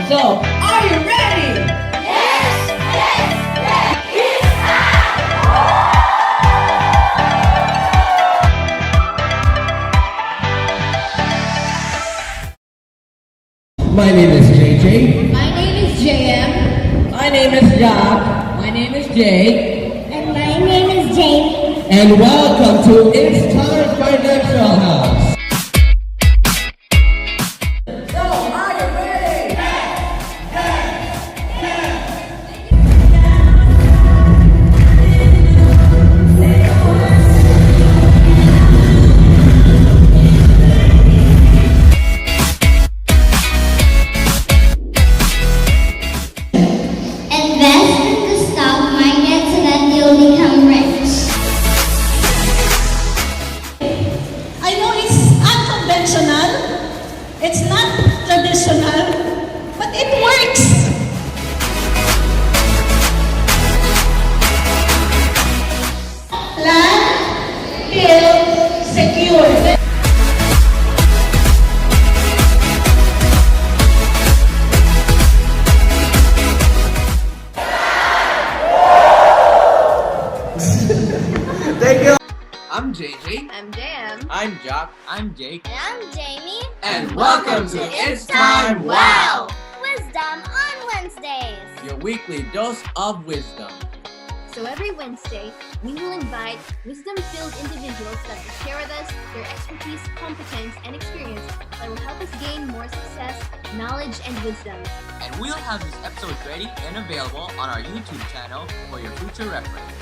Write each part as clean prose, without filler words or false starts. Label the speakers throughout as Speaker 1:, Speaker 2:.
Speaker 1: So, are you ready?
Speaker 2: My name is JJ.
Speaker 3: My name is JM.
Speaker 1: My name is Jack. My name is Jay.
Speaker 3: And my name is Jamie.
Speaker 2: And welcome to It's Time Financial House.
Speaker 1: So, are you ready?
Speaker 3: Invest in the stock market so that you'll become rich.
Speaker 4: I know it's unconventional, it's not traditional, but it works. Plan, build, secure.
Speaker 2: Thank you.
Speaker 5: I'm JJ.
Speaker 3: I'm JM.
Speaker 5: I'm Jack. I'm Jake.
Speaker 3: And I'm Jamie.
Speaker 5: And welcome to It's Time WoW,
Speaker 3: Wisdom on Wednesdays.
Speaker 5: your weekly dose of wisdom.
Speaker 6: So every Wednesday, we will invite wisdom-filled individuals that will share with us their expertise, competence, and experience that will help us gain more success, knowledge, and wisdom.
Speaker 5: And we'll have these episodes ready and available on our YouTube channel for your future reference.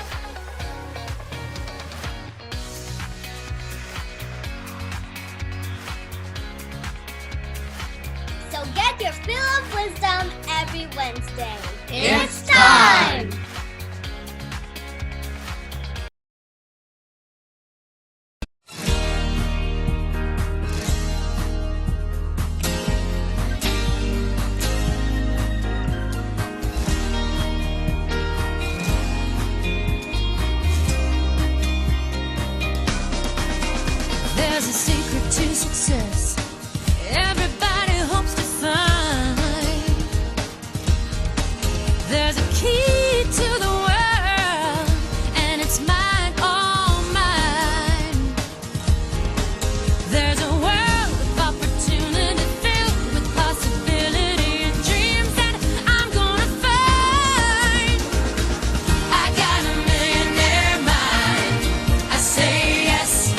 Speaker 3: So get your fill of wisdom every Wednesday.
Speaker 5: It's time!
Speaker 7: There's a secret to success. Everybody hopes to find. There's a key to the world, and it's mine, all mine. There's a world of opportunity filled with possibility and dreams that I'm gonna find. I got a millionaire mind. I say yes.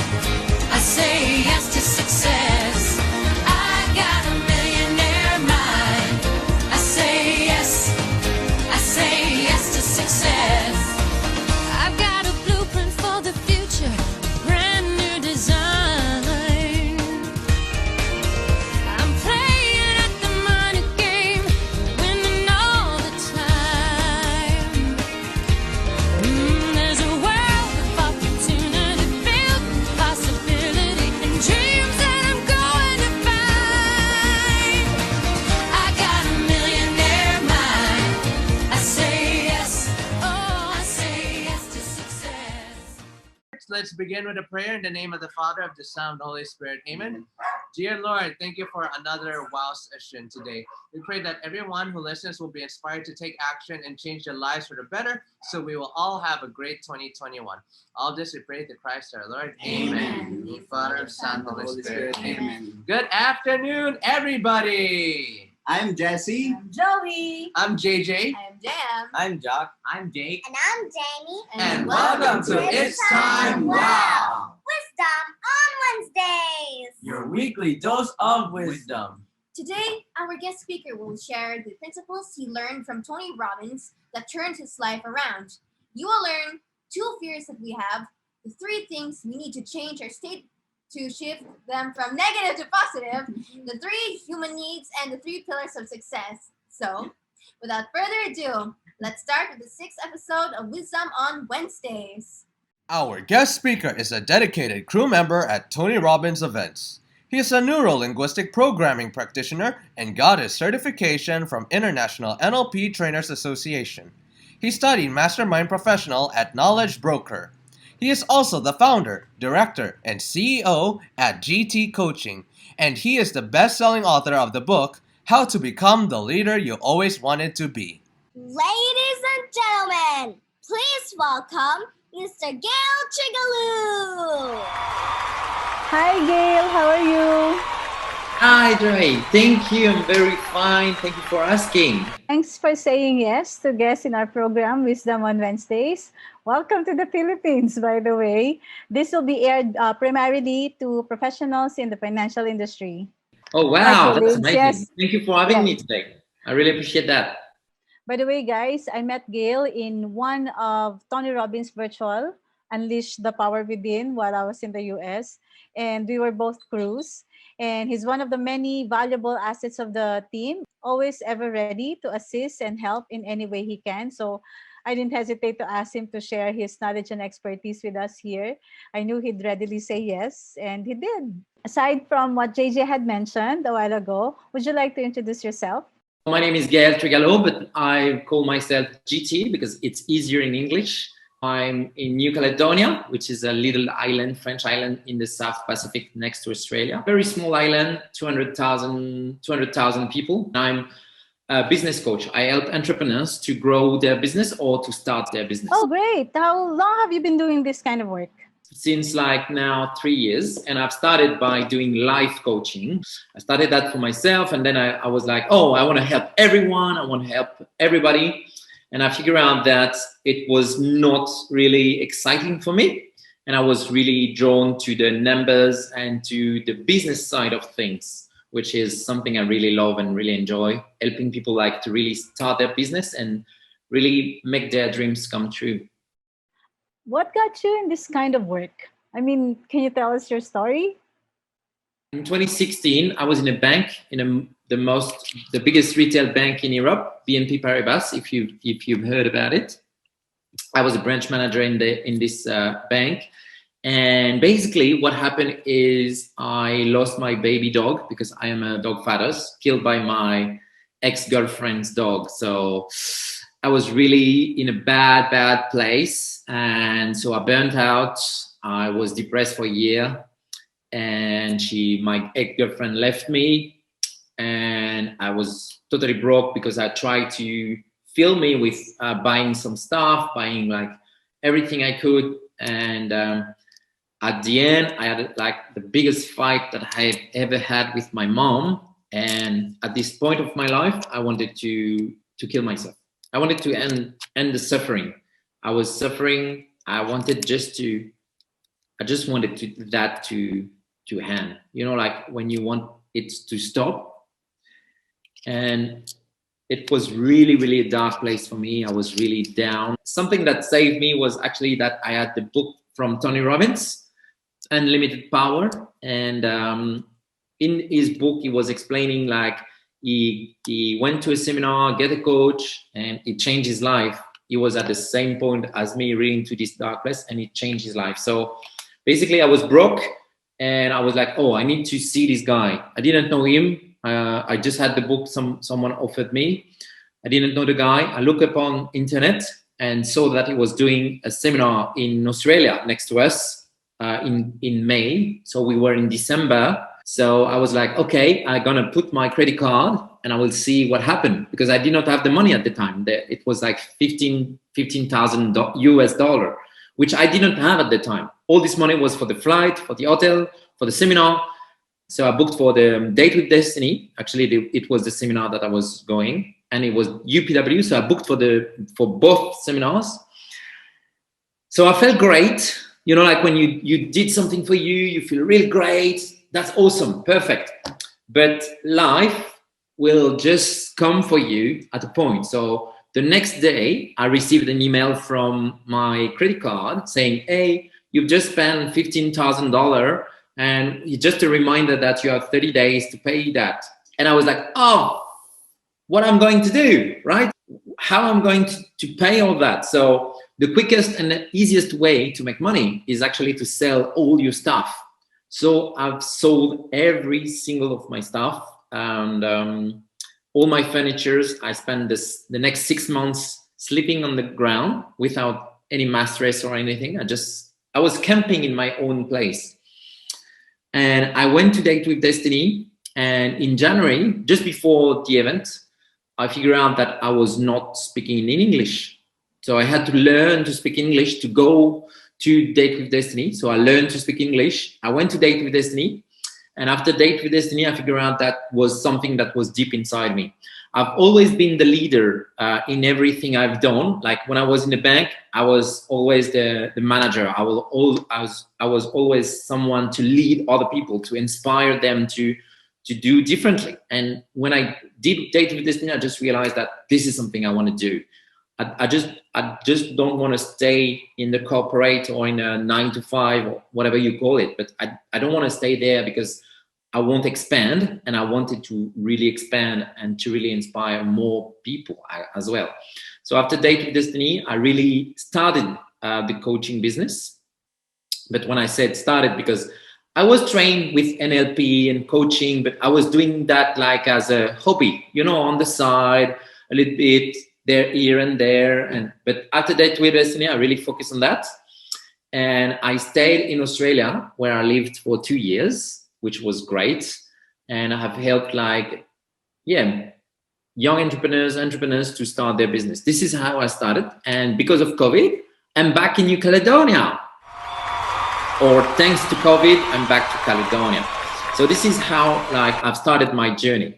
Speaker 7: I say yes to success. I got a millionaire mind. I say yes. I say yes to success. I've got a blueprint for the future, a brand new design. I'm playing at the money game, winning all the time. There's a world of opportunity filled with possibility and dreams that I'm going to find. I got a millionaire mind. I say yes, oh, I say yes to success.
Speaker 5: Let's begin with a prayer in the name of the Father, of the Son, and the Holy Spirit. Amen. Dear Lord, thank you for another WoW session today. We pray that everyone who listens will be inspired to take action and change their lives for the better, so we will all have a great 2021. All this we pray to Christ our Lord. Amen. The Father, Son, and Holy Spirit. Amen. Good afternoon, everybody.
Speaker 8: I'm Jesse.
Speaker 4: I'm Joey.
Speaker 5: I'm JJ.
Speaker 4: I'm Jam.
Speaker 5: I'm Jack. I'm Jake.
Speaker 3: And I'm Jamie.
Speaker 5: And welcome to It's Time WoW,
Speaker 3: Wisdom on Wednesdays.
Speaker 5: your weekly dose of wisdom.
Speaker 6: Today, our guest speaker will share the principles he learned from Tony Robbins that turned his life around. You will learn 2 fears that we have, the 3 things we need to change our state to shift them from negative to positive, the 3 human needs, and the 3 pillars of success. So, without further ado, let's start with the 6th episode of Wisdom on Wednesdays.
Speaker 9: Our guest speaker is a dedicated crew member at Tony Robbins events. He is a neuro-linguistic programming practitioner and got his certification from International NLP Trainers Association. He studied Mastermind Professional at Knowledge Broker. He is also the founder, director, and CEO at GT Coaching, and he is the best-selling author of the book, how to become the leader you always wanted to be.
Speaker 3: Ladies and gentlemen, please welcome Mr. Gael Trigalleau.
Speaker 8: Hi Gail, how are you?
Speaker 10: Hi, Dre. Thank you. I'm very fine. Thank you for asking.
Speaker 8: Thanks for saying yes to guest in our program, Wisdom on Wednesdays. Welcome to the Philippines, by the way. This will be aired primarily to professionals in the financial industry.
Speaker 10: Oh,
Speaker 8: Our
Speaker 10: wow. That's
Speaker 8: colleagues,
Speaker 10: amazing.
Speaker 8: yes.
Speaker 10: Thank you for having
Speaker 8: Yes.
Speaker 10: me today. I really appreciate that.
Speaker 8: By the way, guys, I met Gail in one of Tony Robbins' virtual Unleash the Power Within while I was in the US. And we were both crews. And he's one of the many valuable assets of the team, always ever ready to assist and help in any way he can. So I didn't hesitate to ask him to share his knowledge and expertise with us here. I knew he'd readily say yes, and he did. Aside from what JJ had mentioned a while ago, would you like to introduce yourself?
Speaker 10: My name is Gael Trigalleau, but I call myself GT because it's easier in English. I'm in New Caledonia, which is a little island, French island in the South Pacific next to Australia. Very small island, 200,000 people. I'm a business coach. I help entrepreneurs to grow their business or to start their business.
Speaker 8: Oh, great. How long have you been doing this kind of work?
Speaker 10: Since like now 3 years, and I've started by doing life coaching. I started that for myself, and then I was like, oh, I want to help everyone. I want to help everybody. And I figured out that it was not really exciting for me. And I was really drawn to the numbers and to the business side of things, which is something I really love and really enjoy, helping people like to really start their business and really make their dreams come true.
Speaker 8: What got you in this kind of work? I mean, can you tell us your story?
Speaker 10: In 2016, I was in a bank, in the biggest retail bank in Europe, BNP Paribas. If you've heard about it, I was a branch manager in this bank, and basically what happened is I lost my baby dog because I am a dog father, killed by my ex-girlfriend's dog. So I was really in a bad place, and so I burnt out. I was depressed for a year. And my ex-girlfriend left me, and I was totally broke because I tried to fill me with buying some stuff, buying like everything I could. And at the end, I had like the biggest fight that I've ever had with my mom. And at this point of my life, I wanted to kill myself. I wanted to end the suffering. I was suffering. I just wanted that to end, like when you want it to stop. And it was really, really a dark place for me. I was really down. Something that saved me was actually that I had the book from Tony Robbins, Unlimited Power. And in his book, he was explaining like he went to a seminar, get a coach, and it changed his life. He was at the same point as me, reading to this dark place, and it changed his life. So basically I was broke, and I was like, oh, I need to see this guy. I didn't know him. I just had the book someone offered me. I didn't know the guy. I looked up on internet and saw that he was doing a seminar in Australia next to us in May. So we were in December. So I was like, okay, I'm going to put my credit card and I will see what happened, because I did not have the money at the time. It was like $15,000 US dollar, which I didn't have at the time. All this money was for the flight, for the hotel, for the seminar. So I booked for the Date with Destiny. Actually, it was the seminar that I was going, and it was UPW. So I booked for both seminars. So I felt great. Like when you did something for you feel really great. That's awesome, perfect. But life will just come for you at a point. So the next day, I received an email from my credit card saying, hey, you've just spent $15,000, and just a reminder that you have 30 days to pay that. And I was like, oh, what I'm going to do, right? How I'm going to pay all that. So the quickest and the easiest way to make money is actually to sell all your stuff. So I've sold every single of my stuff, and all my furnitures. I spent the next 6 months sleeping on the ground without any mattress or anything. I was camping in my own place. And I went to Date with Destiny, And in January, just before the event, I figured out that I was not speaking in English. So I had to learn to speak English to go to Date with Destiny. So I learned to speak English. I went to Date with Destiny. And after Date with Destiny, I figured out that was something that was deep inside me. I've always been the leader in everything I've done. Like when I was in the bank, I was always the manager. I was always someone to lead other people, to inspire them to do differently. And when I did Date with Destiny, I just realized that this is something I want to do. I just don't want to stay in the corporate or in a 9-to-5 or whatever you call it. But I don't want to stay there because I won't expand, and I wanted to really expand and to really inspire more people as well. So after Date with Destiny, I really started the coaching business. But when I said started, because I was trained with NLP and coaching, but I was doing that like as a hobby, you know, on the side, a little bit there, here and there. But after Date with Destiny, I really focused on that. And I stayed in Australia, where I lived for 2 years, which was great. And I have helped young entrepreneurs to start their business. This is how I started. And because of COVID, I'm back in New Caledonia. Or thanks to COVID, I'm back to Caledonia. So this is how I've started my journey.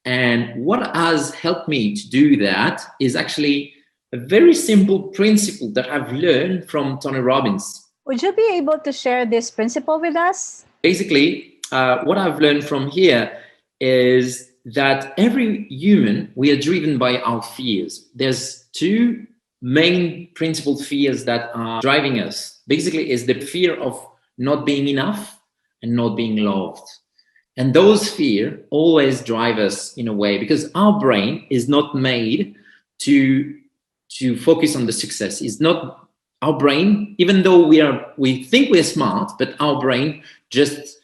Speaker 10: And what has helped me to do that is actually a very simple principle that I've learned from Tony Robbins.
Speaker 8: Would you be able to share this principle with us?
Speaker 10: Basically, what I've learned from here is that every human, we are driven by our fears. There's two main principal fears that are driving us. Basically, is the fear of not being enough and not being loved. And those fears always drive us in a way, because our brain is not made to focus on the success. It's not our brain, even though we think we're smart, but our brain just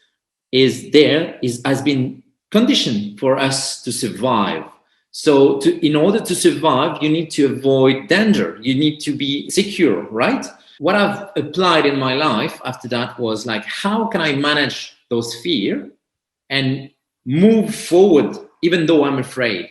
Speaker 10: has been conditioned for us to survive. So in order to survive, you need to avoid danger. You need to be secure, right? What I've applied in my life after that was how can I manage those fears and move forward even though I'm afraid?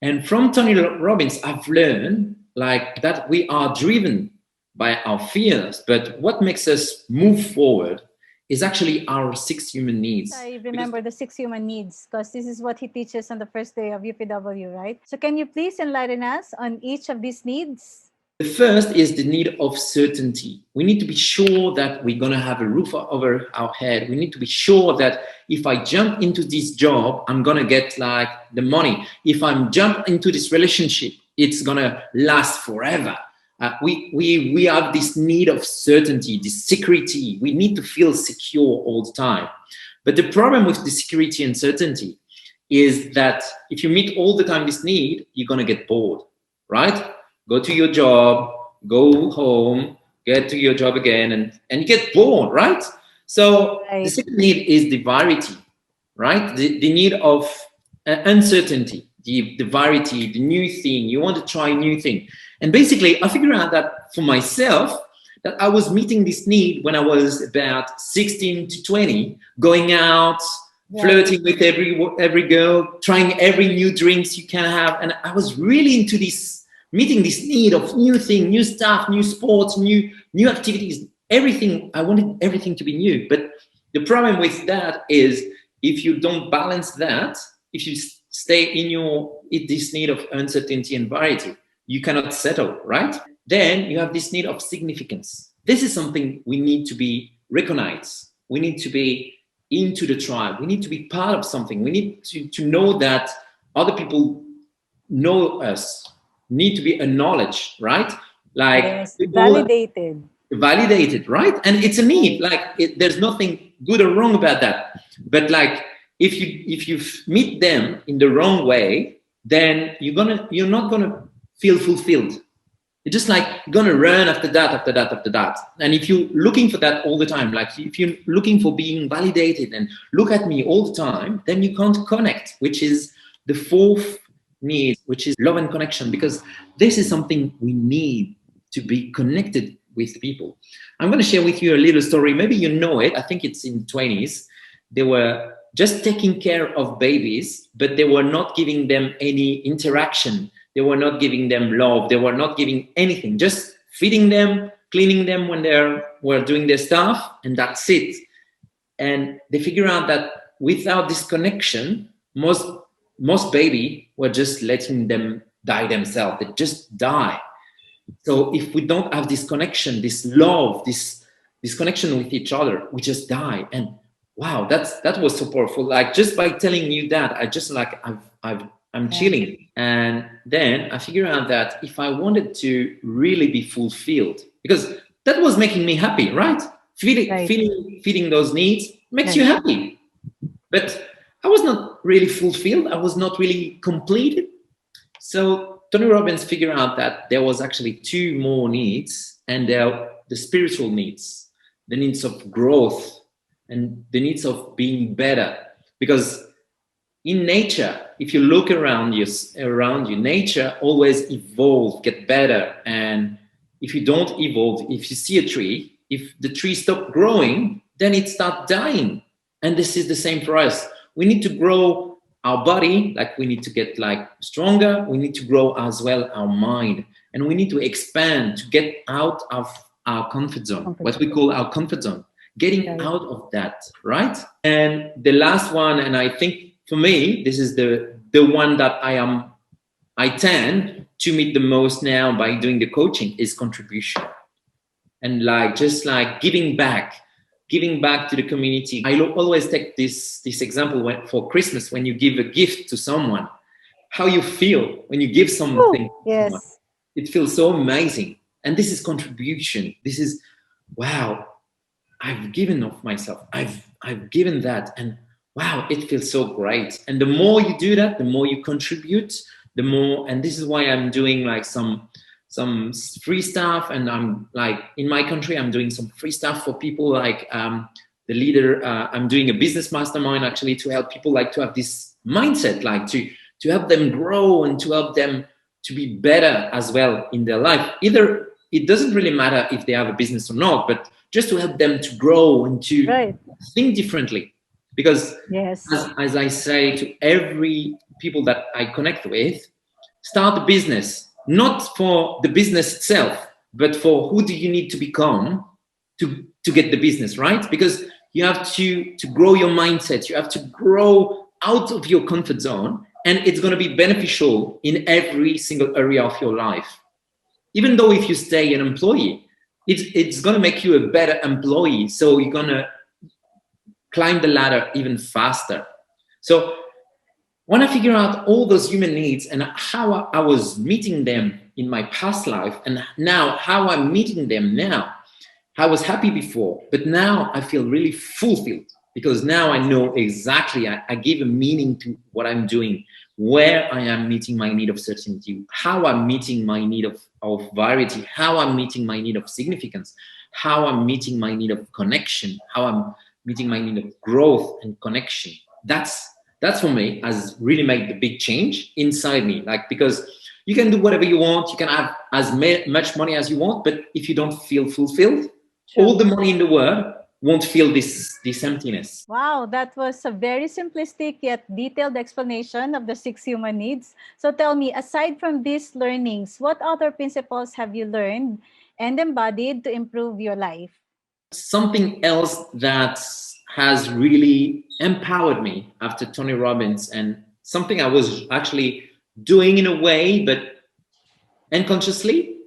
Speaker 10: And from Tony Robbins, I've learned that we are driven by our fears, but what makes us move forward is actually our 6 human needs.
Speaker 8: I remember the 6 human needs, because this is what he teaches on the first day of UPW, right? So can you please enlighten us on each of these needs?
Speaker 10: The first is the need of certainty. We need to be sure that we're going to have a roof over our head. We need to be sure that if I jump into this job, I'm going to get the money. If I'm jump into this relationship, it's going to last forever. We have this need of certainty, this security. We need to feel secure all the time. But the problem with the security and certainty is that if you meet all the time this need, you're going to get bored, right? Go to your job, go home, get to your job again, and you get bored, right? So the second need is the variety, right? The need of uncertainty, the variety, the new thing. You want to try a new thing. And basically, I figured out that for myself, that I was meeting this need when I was about 16 to 20, going out, flirting with every girl, trying every new drinks you can have. And I was really into this, meeting this need of new thing, new stuff, new sports, new activities, everything. I wanted everything to be new. But the problem with that is if you don't balance that, if you stay in this need of uncertainty and variety, you cannot settle, right? Then you have this need of significance. This is something we need to be recognized. We need to be into the tribe. We need to be part of something. We need to know that other people know us, need to be acknowledged, right? Validated, right? And it's a need. There's nothing good or wrong about that. But if you meet them in the wrong way, then you're not gonna feel fulfilled. You're just gonna run after that. And if you're looking for that all the time, if you're looking for being validated and look at me all the time, then you can't connect, which is the fourth need, which is love and connection, because this is something we need to be connected with people. I'm going to share with you a little story. Maybe you know it. I think it's in 20s. There were just taking care of babies, but they were not giving them any interaction. They were not giving them love. They were not giving anything, just feeding them, cleaning them when they were doing their stuff, and that's it. And they figure out that without this connection, most baby were just letting them die themselves. They just die. So if we don't have this connection, this love, this connection with each other, we just die. And wow, that was so powerful. Like just by telling you that, I just like I'm chilling. And then I figured out that if I wanted to really be fulfilled, because that was making me happy, right? Feeding those needs makes you happy. But I was not really fulfilled. I was not really completed. So Tony Robbins figured out that there was actually two more needs, and they're the spiritual needs, the needs of growth and the needs of being better. Because in nature, if you look around you, nature always evolve, get better. And if you don't evolve, if you see a tree, if the tree stops growing, then it starts dying. And this is the same for us. We need to grow our body, like we need to get like stronger. We need to grow as well our mind, and we need to expand to get out of our comfort zone, what we call our comfort zone, getting out of that, right? And the last one, and I think for me, this is the one that I tend to meet the most now by doing the coaching, is contribution. And like just like giving back to the community. I always take this example for Christmas, when you give a gift to someone, how you feel when you give something.
Speaker 8: Yes.
Speaker 10: It feels so amazing. And this is contribution. This is, wow, I've given of myself. I've given that, and wow, it feels so great. And the more you do that, the more you contribute, the more, and this is why I'm doing like some free stuff, and I'm like in my country I'm doing some free stuff for people, like the leader, I'm doing a business mastermind actually to help people like to have this mindset, like to help them grow and to help them to be better as well in their life. Either it doesn't really matter if they have a business or not, but just to help them to grow and to think differently. Because as I say to every people that I connect with, start a business, not for the business itself, but for who do you need to become to get the business, right? Because you have to grow your mindset. You have to grow out of your comfort zone, and it's going to be beneficial in every single area of your life. Even though if you stay an employee, it's going to make you a better employee. So you're going to climb the ladder even faster. So when I figure out all those human needs and how I was meeting them in my past life, and now how I'm meeting them now, I was happy before, but now I feel really fulfilled, because now I know exactly, I give a meaning to what I'm doing, where I am meeting my need of certainty, how I'm meeting my need of variety, how I'm meeting my need of significance, how I'm meeting my need of connection, how I'm meeting my need of growth and connection. That's for me has really made the big change inside me. Like, because you can do whatever you want, you can have as much money as you want, but if you don't feel fulfilled, all the money in the world won't feel this emptiness.
Speaker 8: Wow, that was a very simplistic yet detailed explanation of the 6 human needs. So tell me, aside from these learnings, what other principles have you learned and embodied to improve your life?
Speaker 10: Something else that has really empowered me after Tony Robbins, and something I was actually doing in a way, but unconsciously,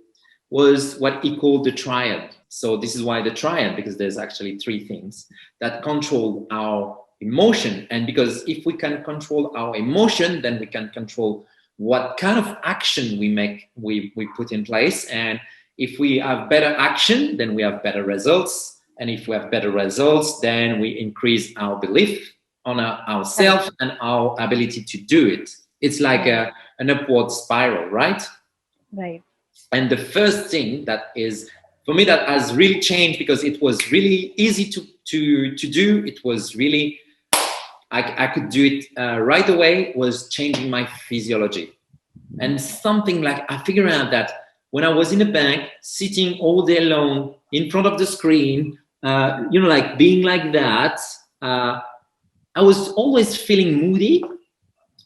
Speaker 10: was what he called the Triad. So this is why the Triad, because there's actually 3 things that control our emotion. And because if we can control our emotion, then we can control what kind of action we put in place. And if we have better action, then we have better results. And if we have better results, then we increase our belief on ourselves and our ability to do it. It's like an upward spiral, right?
Speaker 8: Right.
Speaker 10: And the first thing that is, for me, that has really changed, because it was really easy to do. It was really, I could do it right away, was changing my physiology. And something like, I figured out that when I was in a bank, sitting all day long in front of the screen, like being like that, I was always feeling moody,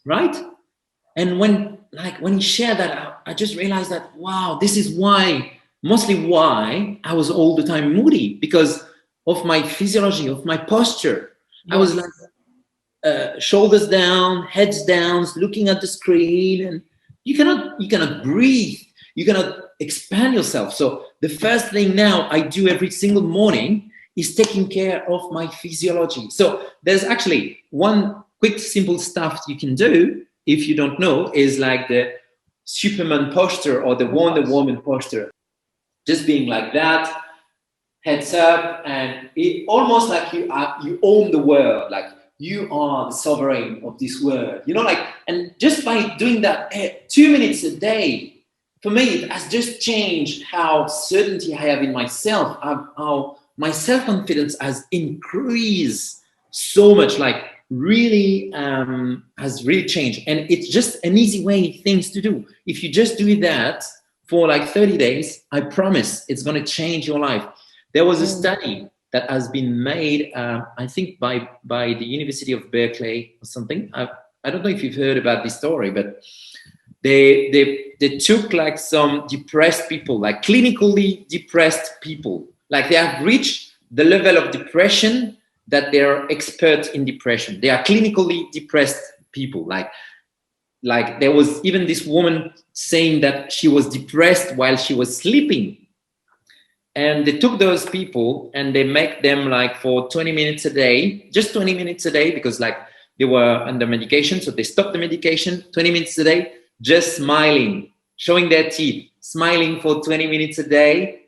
Speaker 10: right? And when he shared that, I just realized that, wow, this is mostly why I was all the time moody, because of my physiology, of my posture. Yes. I was like shoulders down, heads down, looking at the screen, and you cannot breathe, you cannot expand yourself. So the first thing now I do every single morning is taking care of my physiology. So there's actually one quick, simple stuff you can do, if you don't know, is like the Superman posture or the Wonder Woman posture. Just being like that, heads up, and it almost like you own the world, like you are the sovereign of this world, you know, like, and just by doing that 2 minutes a day, for me, it has just changed how certainty I have in myself, how my self-confidence has increased so much, like really has really changed. And it's just an easy way things to do. If you just do that for like 30 days, I promise it's going to change your life. There was a study that has been made, I think by the University of Berkeley or something. I don't know if you've heard about this story, but they took like some depressed people, like clinically depressed people, like they have reached the level of depression that they're experts in depression. They are clinically depressed people. Like there was even this woman saying that she was depressed while she was sleeping. And they took those people and they make them like for 20 minutes a day, just 20 minutes a day, because like they were under medication. So they stopped the medication, 20 minutes a day, just smiling, showing their teeth, smiling for 20 minutes a day.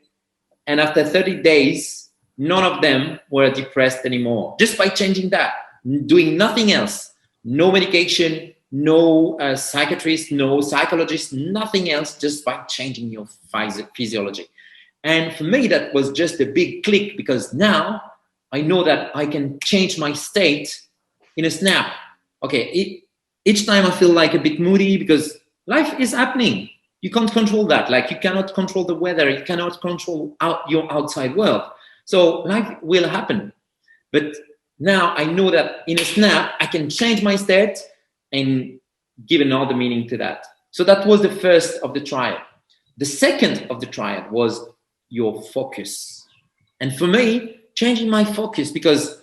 Speaker 10: And after 30 days, none of them were depressed anymore. Just by changing that, doing nothing else, no medication, no psychiatrist, no psychologist, nothing else, just by changing your physiology. And for me, that was just a big click, because now I know that I can change my state in a snap. Okay, each time I feel like a bit moody because life is happening. You can't control that. Like you cannot control the weather. You cannot control your outside world. So life will happen. But now I know that in a snap, I can change my state and give another meaning to that. So that was the first of the triad. The second of the triad was your focus. And for me, changing my focus, because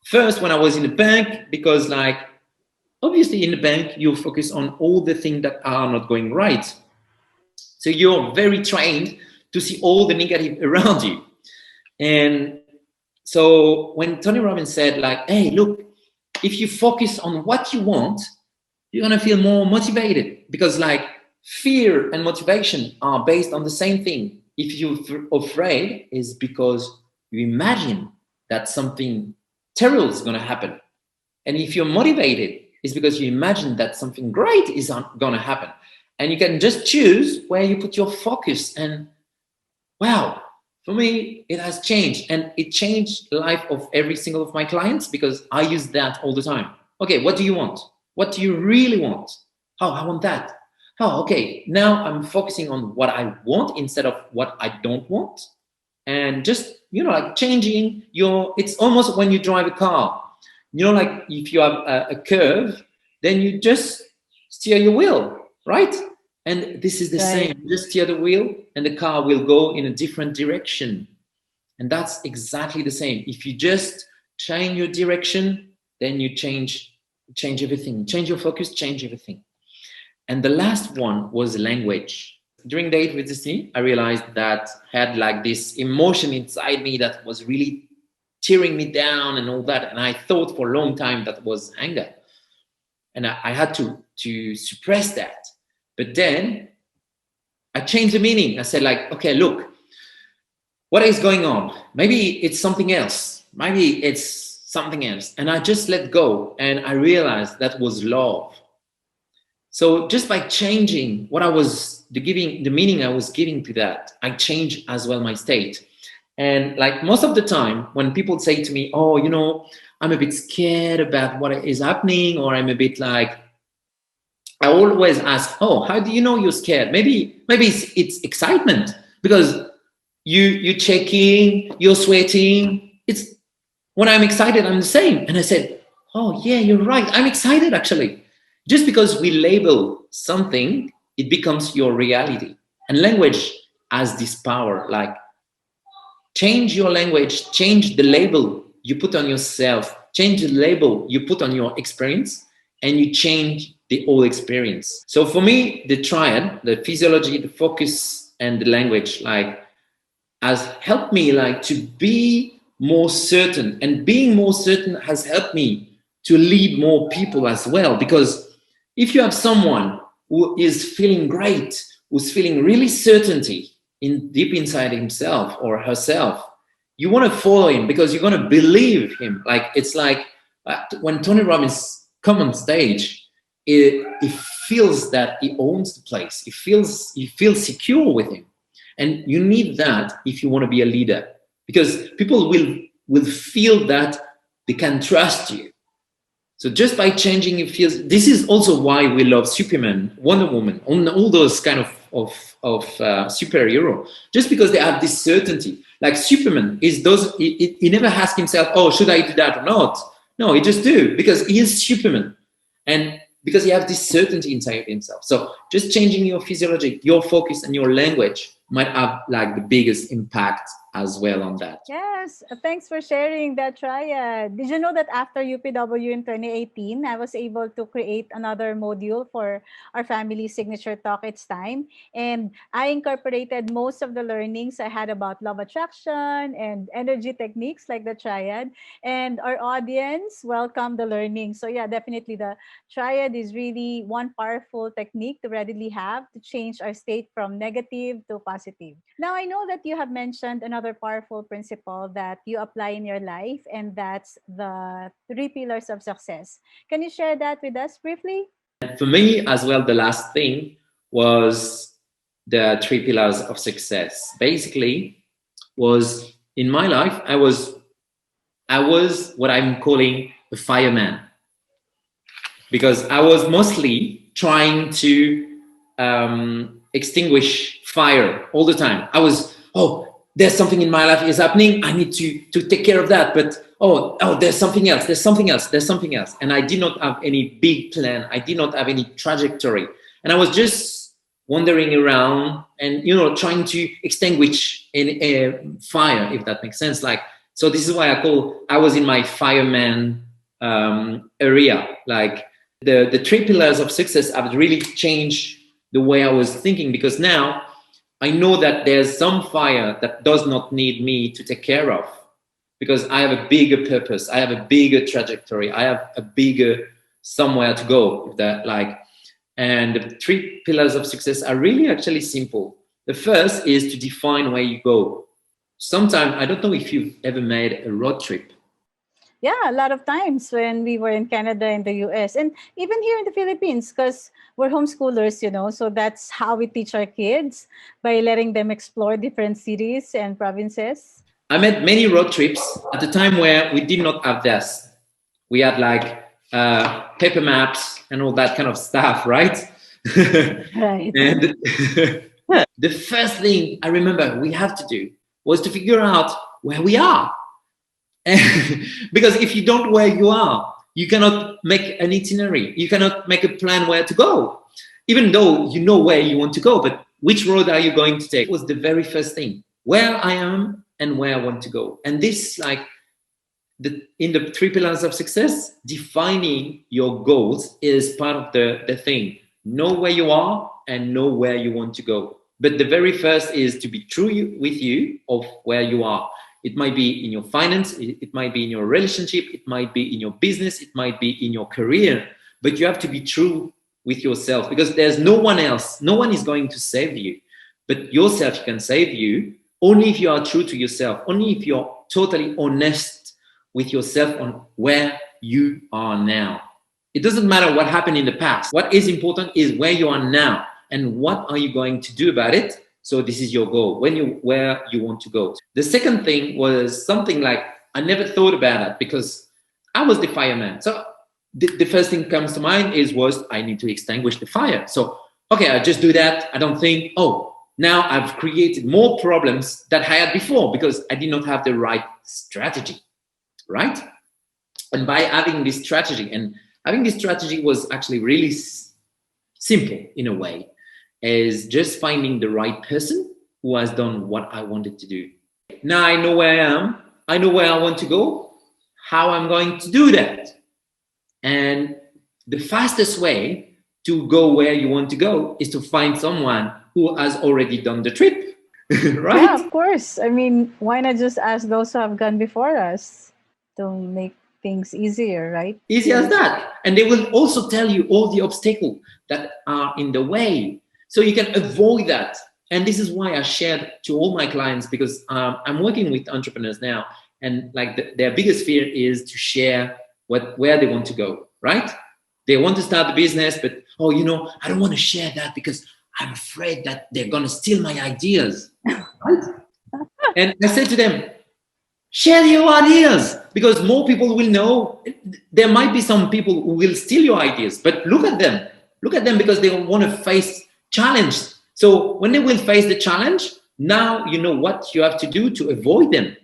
Speaker 10: first when I was in the bank, because like, obviously in the bank, you focus on all the things that are not going right. So you're very trained to see all the negative around you. And so when Tony Robbins said like, hey, look, if you focus on what you want, you're going to feel more motivated, because like fear and motivation are based on the same thing. If you're afraid, is because you imagine that something terrible is going to happen. And if you're motivated, it's because you imagine that something great is going to happen. And you can just choose where you put your focus. And wow, for me, it has changed. And it changed the life of every single of my clients, because I use that all the time. Okay, what do you want? What do you really want? Oh, I want that. Oh, okay, now I'm focusing on what I want instead of what I don't want. And just, you know, like changing it's almost when you drive a car, you know, like if you have a curve, then you just steer your wheel, right? And this is the same, just steer the wheel and the car will go in a different direction. And that's exactly the same. If you just change your direction, then you change everything, change your focus, change everything. And the last one was language. During Date with Destiny, I realized that I had like this emotion inside me that was really tearing me down and all that. And I thought for a long time that was anger. And I had to suppress that. But then I changed the meaning. I said like, okay, look, what is going on? Maybe it's something else. Maybe it's something else. And I just let go. And I realized that was love. So just by changing what the meaning I was giving to that, I changed as well my state. And like most of the time when people say to me, oh, you know, I'm a bit scared about what is happening, or I'm a bit like, I always ask, oh, how do you know you're scared? Maybe it's excitement, because you're checking, you're sweating. It's when I'm excited, I'm the same. And I said, oh yeah, you're right. I'm excited actually. Just because we label something, it becomes your reality. And language has this power. Like, change your language, change the label you put on yourself, change the label you put on your experience, and you change the whole experience. So for me, the triad, the physiology, the focus, and the language, like, has helped me like to be more certain, and being more certain has helped me to lead more people as well. Because if you have someone who is feeling great, who's feeling really certainty in deep inside himself or herself, you want to follow him because you're going to believe him. Like, it's like when Tony Robbins come on stage, it feels that he owns the place. You feel secure with him. And you need that if you want to be a leader, because people will feel that they can trust you. So just by changing your feels, this is also why we love Superman, Wonder Woman, all those kind of superhero, just because they have this certainty. Like Superman he never asks himself, oh, should I do that or not? No, he just do, because he is Superman. And because he has this certainty inside himself. So just changing your physiology, your focus, and your language might have like the biggest impact as well on that.
Speaker 8: Yes, thanks for sharing that, Triad. Did you know that after UPW in 2018, I was able to create another module for our family signature talk, It's Time. And I incorporated most of the learnings I had about love attraction and energy techniques like the Triad. And our audience welcomed the learning. So yeah, definitely the Triad is really one powerful technique to readily have to change our state from negative to positive. Now, I know that you have mentioned another powerful principle that you apply in your life, and that's the 3 pillars of success. Can you share that with us briefly?
Speaker 10: And for me as well, the last thing was the 3 pillars of success. Basically, was in my life, I was what I'm calling a fireman, because I was mostly trying to extinguish fire all the time. I was, oh, there's something in my life is happening. I need to take care of that. But oh, there's something else. There's something else. There's something else. And I did not have any big plan. I did not have any trajectory. And I was just wandering around and, trying to extinguish a fire, if that makes sense. Like, so this is why I was in my fireman area. Like the 3 pillars of success have really changed the way I was thinking, because now I know that there's some fire that does not need me to take care of, because I have a bigger purpose. I have a bigger trajectory. I have a bigger somewhere to go. And the 3 pillars of success are really actually simple. The first is to define where you go. Sometimes, I don't know if you've ever made a road trip.
Speaker 8: Yeah, a lot of times when we were in Canada and the US, and even here in the Philippines, because we're homeschoolers, so that's how we teach our kids, by letting them explore different cities and provinces.
Speaker 10: I made many road trips at the time where we did not have this. We had like paper maps and all that kind of stuff, right?
Speaker 8: Right.
Speaker 10: And the first thing I remember we had to do was to figure out where we are. Because if you don't know where you are, you cannot make an itinerary. You cannot make a plan where to go, even though you know where you want to go. But which road are you going to take? It was the very first thing, where I am and where I want to go. And this, like, in the 3 pillars of success, defining your goals is part of the thing. Know where you are and know where you want to go. But the very first is to be true with you of where you are. It might be in your finance, it might be in your relationship, it might be in your business, it might be in your career, but you have to be true with yourself, because there's no one else. No one is going to save you, but yourself can save you only if you are true to yourself, only if you're totally honest with yourself on where you are now. It doesn't matter what happened in the past. What is important is where you are now and what are you going to do about it. So this is your goal, where you want to go. The second thing was something like, I never thought about it because I was the fireman. So the first thing comes to mind was I need to extinguish the fire. So, okay, I just do that. I don't think, now I've created more problems that I had before because I did not have the right strategy, right? And by having this strategy, and having this strategy was actually really simple in a way, is just finding the right person who has done what I wanted to do. Now I know where I am, I know where I want to go, how I'm going to do that. And the fastest way to go where you want to go is to find someone who has already done the trip, right?
Speaker 8: Yeah, of course. I mean, why not just ask those who have gone before us to make things easier, right?
Speaker 10: Easy as that. And they will also tell you all the obstacles that are in the way. So you can avoid that. And this is why I shared to all my clients, because I'm working with entrepreneurs now. And like their biggest fear is to share where they want to go, right? They want to start the business, but, oh, you know, I don't want to share that because I'm afraid that they're going to steal my ideas. Right? And I said to them, share your ideas, because more people will know. There might be some people who will steal your ideas, but look at them. Look at them, because they want to face challenge. So when they will face the challenge, now you know what you have to do to avoid them.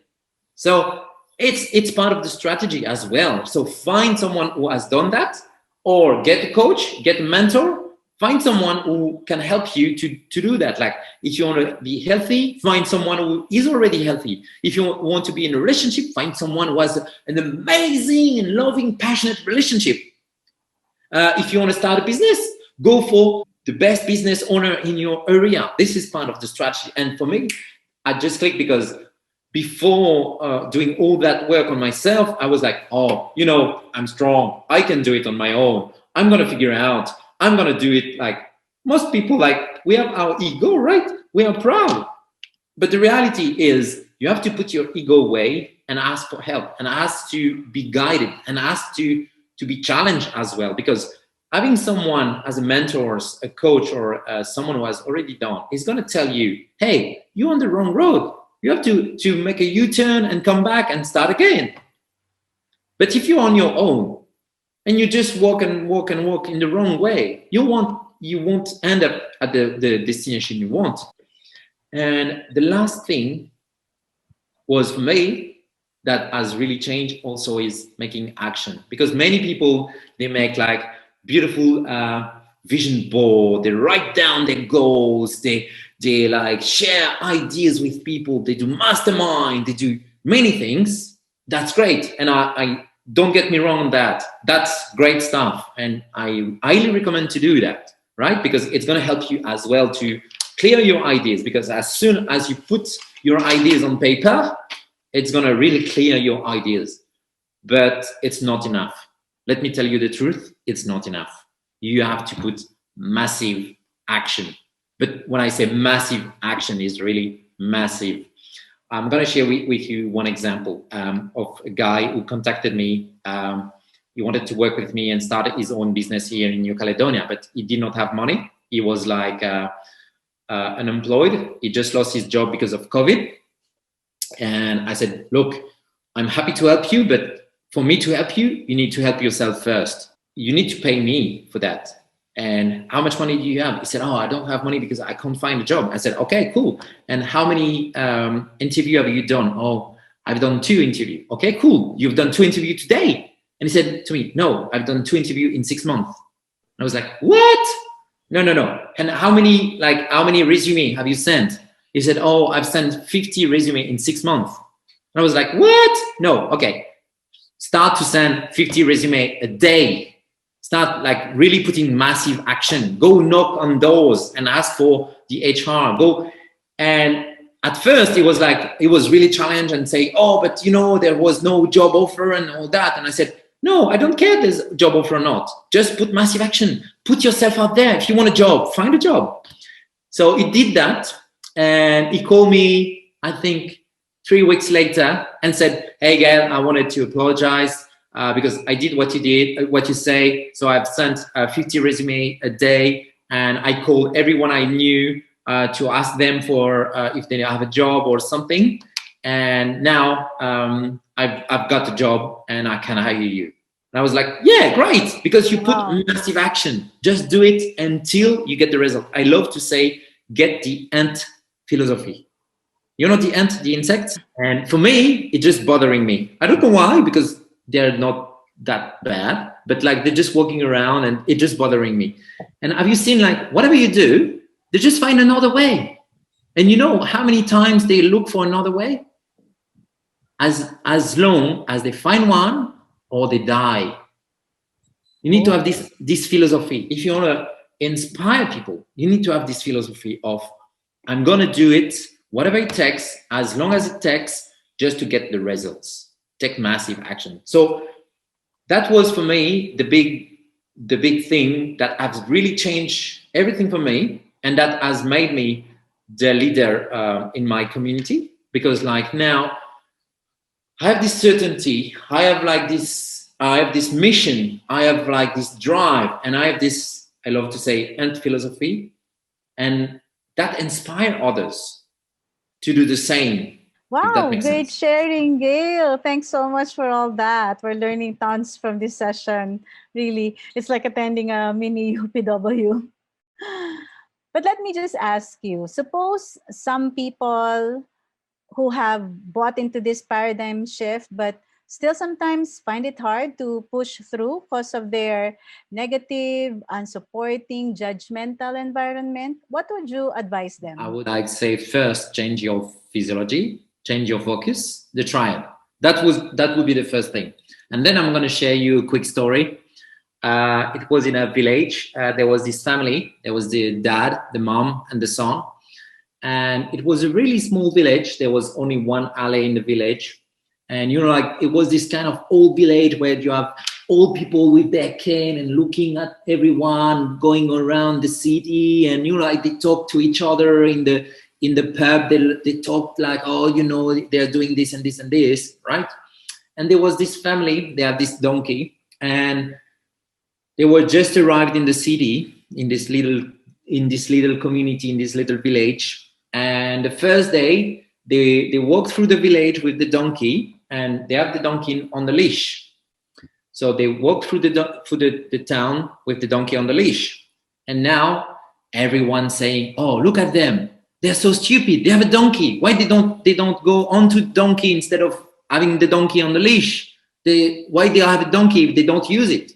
Speaker 10: So it's part of the strategy as well. So find someone who has done that, or get a coach, get a mentor. Find someone who can help you to do that. Like if you want to be healthy, find someone who is already healthy. If you want to be in a relationship, find someone who has an amazing and loving, passionate relationship. If you want to start a business, go for the best business owner in your area. This is part of the strategy. And for me, I just clicked because before doing all that work on myself, I was like, oh, you know, I'm strong. I can do it on my own. I'm going to figure it out. I'm going to do it. Like most people, like we have our ego, right? We are proud. But the reality is you have to put your ego away and ask for help, and ask to be guided, and ask to be challenged as well. Because having someone as a mentor, a coach, or someone who has already done is going to tell you, hey, you're on the wrong road. You have to make a U-turn and come back and start again. But if you're on your own and you just walk and walk and walk in the wrong way, you won't end up at the destination you want. And the last thing was for me that has really changed also is making action. Because many people, they make like beautiful vision board, they write down their goals, they like share ideas with people, they do mastermind, they do many things. That's great. And I don't get me wrong on that. That's great stuff. And I highly recommend to do that, right? Because it's going to help you as well to clear your ideas. Because as soon as you put your ideas on paper, it's going to really clear your ideas. But it's not enough. Let me tell you the truth. It's not enough. You have to put massive action. But when I say massive action, is really massive. I'm going to share with you one example of a guy who contacted me. He wanted to work with me and started his own business here in New Caledonia, but he did not have money. He was like unemployed. He just lost his job because of COVID. And I said, look, I'm happy to help you, but for me to help you, you need to help yourself first. You need to pay me for that. And how much money do you have? He said, oh, I don't have money because I can't find a job. I said, okay, cool. And how many interviews have you done? Oh, I've done 2 interviews. Okay, cool. You've done 2 interviews today. And he said to me, no, I've done 2 interviews in 6 months. And I was like, what? No. And how many resumes have you sent? He said, oh, I've sent 50 resumes in 6 months. And I was like, what? No, okay. Start to send 50 resumes a day. Start like really putting massive action. Go knock on doors and ask for the HR. Go. And at first it was really challenged and say, oh, but you know, there was no job offer and all that. And I said, no, I don't care if there's a job offer or not. Just put massive action. Put yourself out there. If you want a job, find a job. So he did that. And he called me, I think 3 weeks later and said, hey, Gael, I wanted to apologize. Because I did what you say. So I've sent 50 resumes a day, and I called everyone I knew to ask them for if they have a job or something. And now I've got a job and I can hire you. And I was like, yeah, great, because you put massive action. Just do it until you get the result. I love to say, get the ant philosophy. You know the ant, the insect? And for me, it's just bothering me. I don't know why, because they're not that bad, but like they're just walking around and it's just bothering me. And have you seen, like, whatever you do, they just find another way. And you know how many times they look for another way? As long as they find one or they die. You need to have this philosophy. If you want to inspire people, you need to have this philosophy of, I'm going to do it, whatever it takes, as long as it takes, just to get the results. Take massive action. So that was for me the big thing that has really changed everything for me, and that has made me the leader in my community. Because like now, I have this certainty. I have this mission. I have like this drive, and I have this, I love to say, ant philosophy, and that inspire others to do the same.
Speaker 8: Wow, great sharing, Gail. Thanks so much for all that. We're learning tons from this session. Really, it's like attending a mini UPW. But let me just ask you, suppose some people who have bought into this paradigm shift, but still sometimes find it hard to push through because of their negative, unsupporting, judgmental environment. What would you advise them?
Speaker 10: I would like say first, change your physiology, change your focus, the triad. That would be the first thing. And then I'm going to share you a quick story. It was in a village. There was this family. There was the dad, the mom, and the son. And it was a really small village. There was only one alley in the village. And, you know, like it was this kind of old village where you have old people with their cane and looking at everyone going around the city. And, you know, like they talk to each other in the pub. They talk like, oh, you know, they're doing this and this and this, right? And there was this family. They had this donkey. And they were just arrived in the city, in this little community, in this little village. And the first day, they walk through the village with the donkey, and they have the donkey on the leash. So they walk through the town with the donkey on the leash. And now everyone's saying, "Oh, look at them! They're so stupid. They have a donkey. Why they don't go onto the donkey instead of having the donkey on the leash? Why they have a donkey if they don't use it?"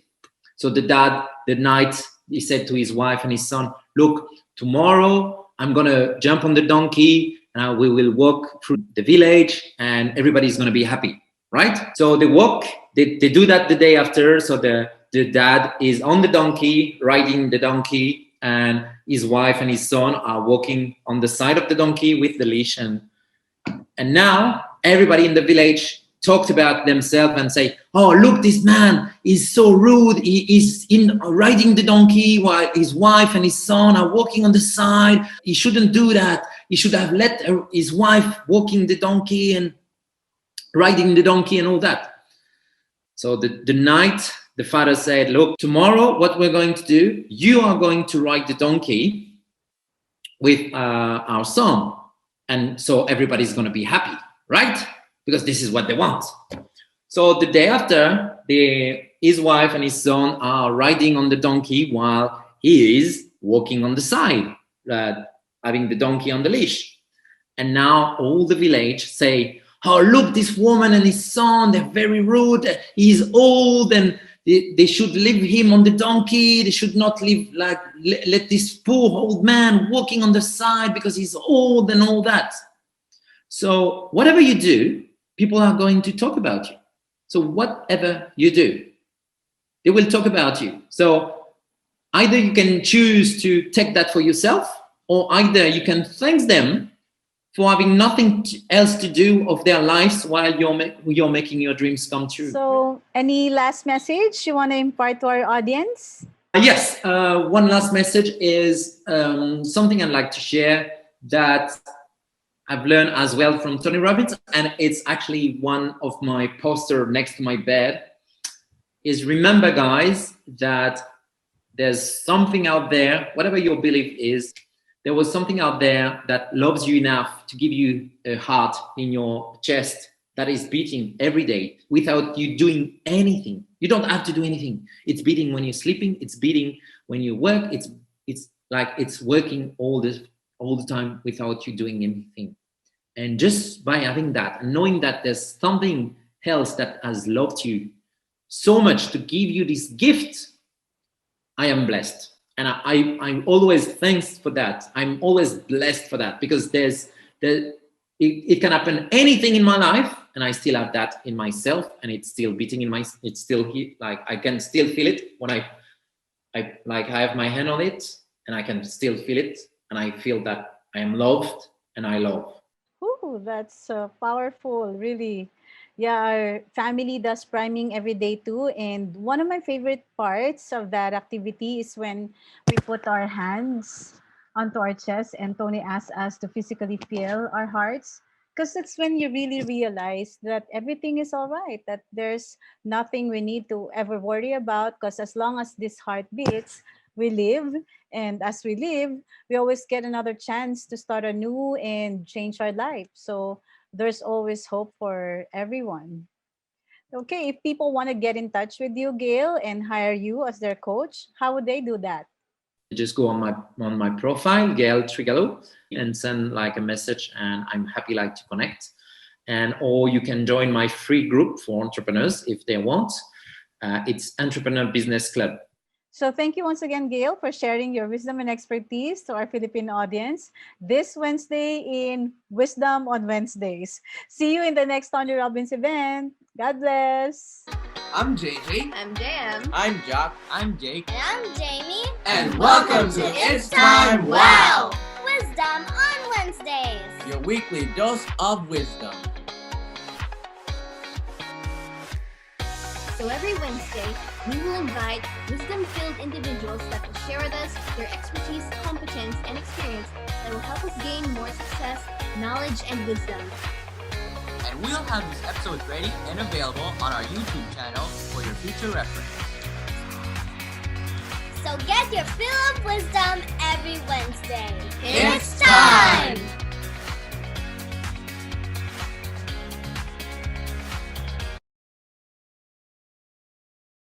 Speaker 10: So the dad, the night, he said to his wife and his son, "Look, tomorrow I'm gonna jump on the donkey and we will walk through the village and everybody's gonna be happy," right? So they walk, they do that the day after. So the dad is on the donkey, riding the donkey, and his wife and his son are walking on the side of the donkey with the leash. And now everybody in the village talked about themselves and say, "Oh, look, this man is so rude. He is riding the donkey while his wife and his son are walking on the side. He shouldn't do that. He should have let his wife walking the donkey and riding the donkey and all that." So the night, the father said, "Look, tomorrow what we're going to do, you are going to ride the donkey with our son. And so everybody's going to be happy, right? Because this is what they want." So the day after, his wife and his son are riding on the donkey while he is walking on the side, having the donkey on the leash. And now all the village say, "Oh, look, this woman and his son, they're very rude. He's old and they should leave him on the donkey. They should not leave, like, let this poor old man walking on the side because he's old and all that." So whatever you do, people are going to talk about you. So whatever you do, they will talk about you. So either you can choose to take that for yourself, or either you can thank them for having nothing else to do of their lives while you're making your dreams come true.
Speaker 8: So any last message you want to impart to our audience?
Speaker 10: Yes, one last message is something I'd like to share that I've learned as well from Tony Robbins, and it's actually one of my posters next to my bed, is remember, guys, that there's something out there, whatever your belief is, there was something out there that loves you enough to give you a heart in your chest that is beating every day without you doing anything. You don't have to do anything. It's beating when you're sleeping. It's beating when you work. It's like it's working all the time without you doing anything. And just by having that and knowing that there's something else that has loved you so much to give you this gift, I am blessed. And I'm always thanks for that. I'm always blessed for that, because it can happen anything in my life, and I still have that in myself, and it's still beating in it's still like I can still feel it when I have my hand on it, and I can still feel it, and I feel that I am loved and I love.
Speaker 8: Ooh, that's powerful, really. Yeah, our family does priming every day too. And one of my favorite parts of that activity is when we put our hands onto our chest and Tony asks us to physically feel our hearts. Because it's when you really realize that everything is all right, that there's nothing we need to ever worry about. Because as long as this heart beats, we live. And as we live, we always get another chance to start anew and change our life. So there's always hope for everyone. Okay, if people want to get in touch with you, Gail, and hire you as their coach, how would they do that?
Speaker 10: Just go on my profile, Gael Trigalleau, and send like a message, and I'm happy like to connect. And or you can join my free group for entrepreneurs if they want. It's Entrepreneur Business Club.
Speaker 8: So thank you once again, Gail, for sharing your wisdom and expertise to our Philippine audience this Wednesday in Wisdom on Wednesdays. See you in the next Tony Robbins event. God bless.
Speaker 5: I'm JJ.
Speaker 6: I'm JM.
Speaker 9: I'm Jack.
Speaker 5: I'm Jake.
Speaker 3: And I'm Jamie.
Speaker 5: And welcome to It's Time Wow!
Speaker 3: Wisdom on Wednesdays.
Speaker 9: Your weekly dose of wisdom.
Speaker 6: So every Wednesday, we will invite wisdom-filled individuals that will share with us their expertise, competence, and experience that will help us gain more success, knowledge, and wisdom.
Speaker 1: And we'll have these episodes ready and available on our YouTube channel for your future reference.
Speaker 3: So get your fill of wisdom